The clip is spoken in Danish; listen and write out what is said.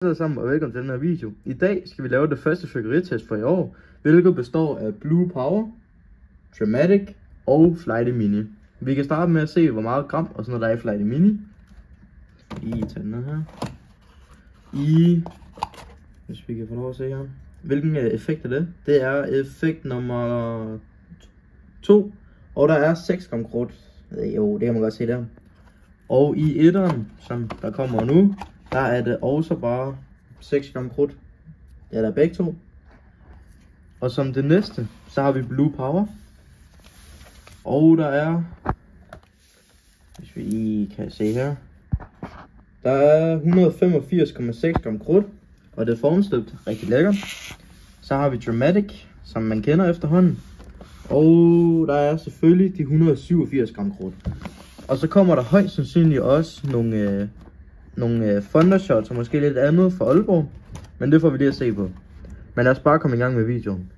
Alle sammen og velkommen til den her video. I dag skal vi lave det første fyrværkeritest for i år, hvilket består af Blue Power, Dramatic og Flighty Mini. Vi kan starte med at se, hvor meget gram og sådan noget der er i Flighty Mini. Lige tage den her. Hvis vi kan få lov at se her. Hvilken effekt er det? Det er effekt nummer 2, og der er 6 gram krudt. Jo, det kan man godt se der. Og i etteren, som der kommer nu, der er det også bare 6 gram krudt. Ja, der er begge to. Og som det næste, så har vi Blue Power. Og der er, hvis vi lige kan se her, der er 185,6 gram krudt. Og det er formstøbt rigtig lækkert. Så har vi Dramatic, som man kender efterhånden. Og der er selvfølgelig de 187 gram krudt. Og så kommer der højst sandsynligt også nogle Thundershots og måske lidt andet for Aalborg. Men det får vi lige at se på. Men lad os bare komme i gang med videoen.